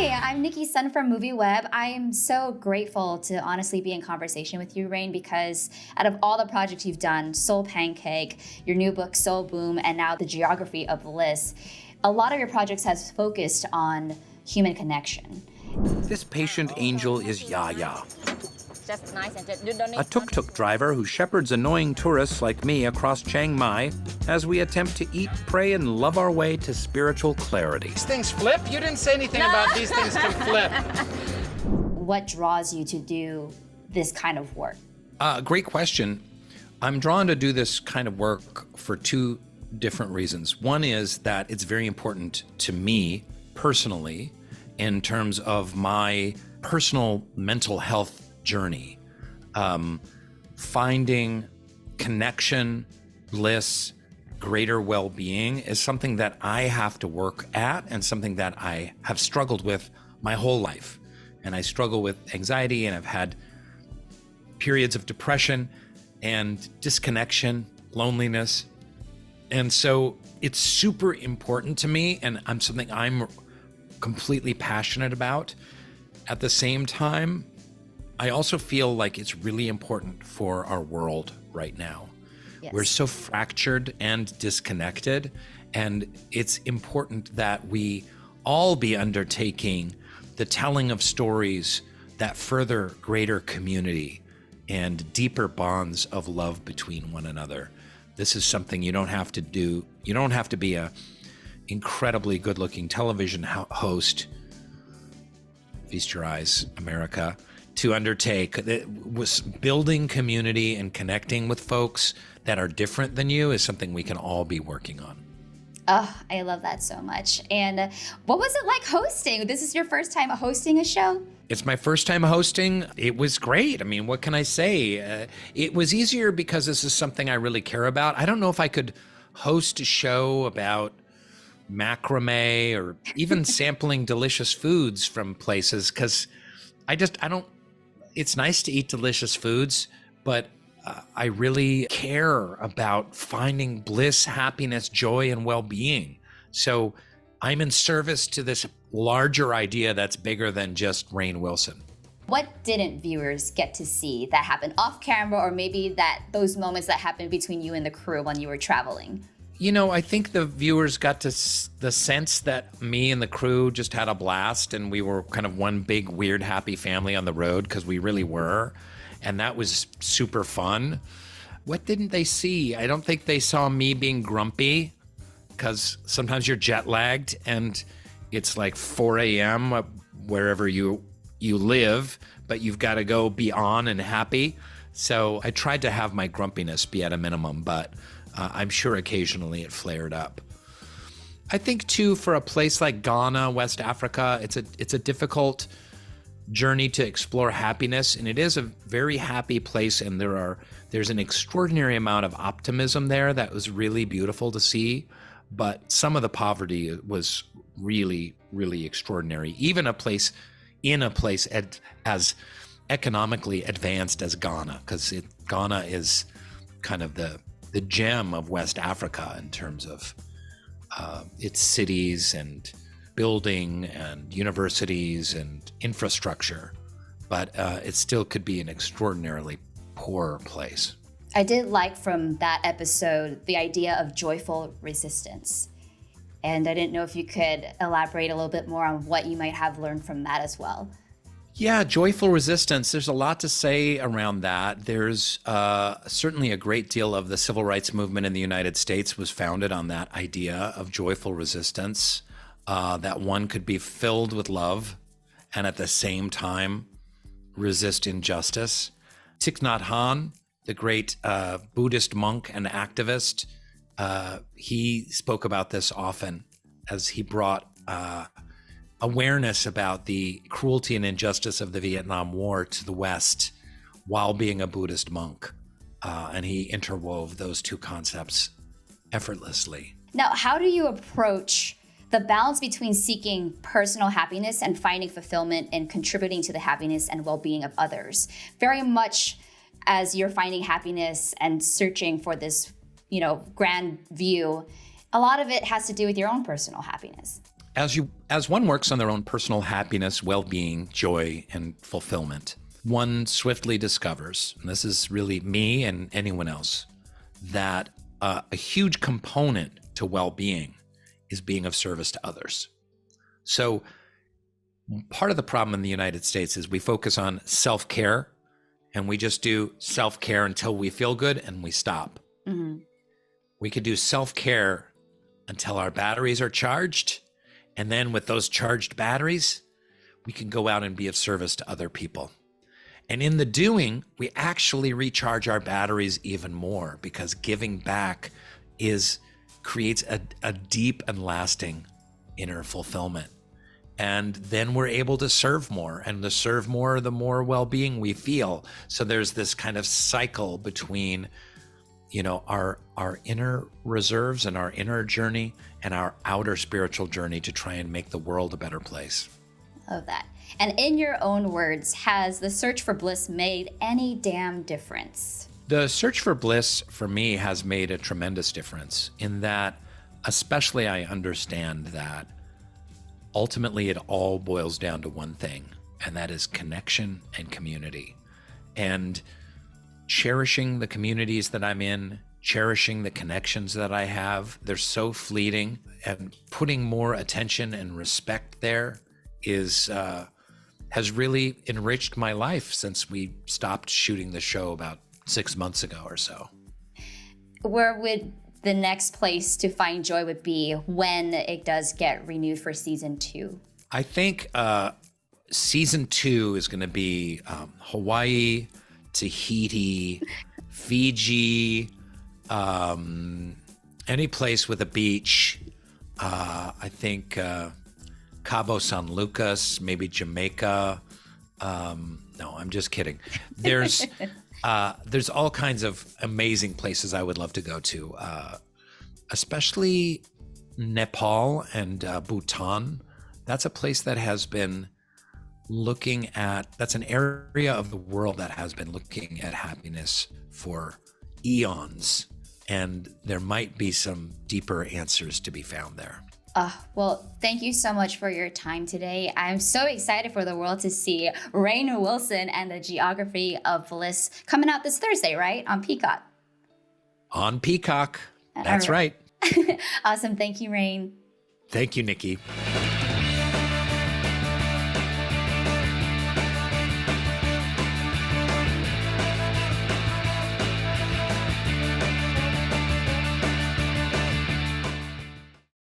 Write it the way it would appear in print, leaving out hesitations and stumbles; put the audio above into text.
Hi, I'm Nicki Sun from MovieWeb. I am so grateful to honestly be in conversation with you, Rainn, because out of all the projects you've done, Soul Pancake, your new book, Soul Boom, and now the Geography of Bliss, a lot of your projects has focused on human connection. This patient angel is Yaya, Just nice and just, you don't need a tuk-tuk driver who shepherds annoying tourists like me across Chiang Mai as we attempt to eat, pray, and love our way to spiritual clarity. These things flip? You didn't say anything about these things can flip. What draws you to do this kind of work? Great question. I'm drawn to do this kind of work for two different reasons. One is that it's very important to me personally in terms of my personal mental health journey. Finding connection, bliss, greater well-being is something that I have to work at and something that I have struggled with my whole life. And I struggle with anxiety, and I've had periods of depression and disconnection, loneliness. And so it's super important to me, and something I'm completely passionate about. At the same time, I also feel like it's really important for our world right now. Yes. We're so fractured and disconnected, and it's important that we all be undertaking the telling of stories that further greater community and deeper bonds of love between one another. This is something you don't have to do. You don't have to be a incredibly good-looking television host, feast your eyes, America, to undertake. It was building community and connecting with folks that are different than you is something we can all be working on. Oh, I love that so much. And what was it like hosting? This is your first time hosting a show? It's my first time hosting. It was great. I mean, what can I say? It was easier because this is something I really care about. I don't know if I could host a show about macrame or even sampling delicious foods from places, because I don't, it's nice to eat delicious foods, but I really care about finding bliss, happiness, joy, and well-being. So I'm in service to this larger idea that's bigger than just Rainn Wilson. What didn't viewers get to see that happened off camera, or maybe those moments that happened between you and the crew when you were traveling? You know, I think the viewers got the sense that me and the crew just had a blast, and we were kind of one big, weird, happy family on the road, because we really were. And that was super fun. What didn't they see? I don't think they saw me being grumpy, because sometimes you're jet lagged and it's like 4 a.m. wherever you live, but you've got to go be on and happy. So I tried to have my grumpiness be at a minimum, but I'm sure occasionally it flared up. I think too, for a place like Ghana, West Africa, it's a difficult journey to explore happiness, and it is a very happy place, and there's an extraordinary amount of optimism there that was really beautiful to see. But some of the poverty was really, really extraordinary. Even a place as economically advanced as Ghana, because Ghana is kind of the gem of West Africa in terms of its cities and building and universities and infrastructure, but it still could be an extraordinarily poor place. I did like from that episode the idea of joyful resistance. And I didn't know if you could elaborate a little bit more on what you might have learned from that as well. Yeah, joyful resistance. There's a lot to say around that. There's certainly a great deal of the civil rights movement in the United States was founded on that idea of joyful resistance, that one could be filled with love and at the same time resist injustice. Thich Nhat Hanh, the great Buddhist monk and activist, he spoke about this often as he brought awareness about the cruelty and injustice of the Vietnam War to the West while being a Buddhist monk. And he interwove those two concepts effortlessly. Now, how do you approach the balance between seeking personal happiness and finding fulfillment and contributing to the happiness and well-being of others? Very much as you're finding happiness and searching for this, grand view, a lot of it has to do with your own personal happiness. as one works on their own personal happiness, well-being, joy, and fulfillment, one swiftly discovers, and this is really me and anyone else, that a huge component to well-being is being of service to others. So part of the problem in the United States is we focus on self-care, and we just do self-care until we feel good and we stop. Mm-hmm. We could do self-care until our batteries are charged. And then with those charged batteries, we can go out and be of service to other people. And in the doing, we actually recharge our batteries even more, because giving back creates a deep and lasting inner fulfillment. And then we're able to serve more, and to serve more, the more well-being we feel. So there's this kind of cycle between, our inner reserves and our inner journey and our outer spiritual journey to try and make the world a better place. Love that. And in your own words, has the search for bliss made any damn difference? The search for bliss for me has made a tremendous difference, in that, especially, I understand that ultimately it all boils down to one thing, and that is connection and community. And cherishing the communities that I'm in, cherishing the connections that I have, they're so fleeting, and putting more attention and respect there has really enriched my life since we stopped shooting the show about 6 months ago or so. Where would the next place to find joy would be when it does get renewed for season 2? I think season 2 is going to be Hawaii, Tahiti, Fiji, any place with a beach. I think Cabo San Lucas, maybe Jamaica. No, I'm just kidding. There's all kinds of amazing places I would love to go to, especially Nepal and Bhutan. That's a place that has been that's an area of the world that has been looking at happiness for eons. And there might be some deeper answers to be found there. Well, thank you so much for your time today. I'm so excited for the world to see Rainn Wilson and the Geography of Bliss coming out this Thursday, right? On Peacock. On Peacock. That's right. Awesome. Thank you, Rainn. Thank you, Nikki.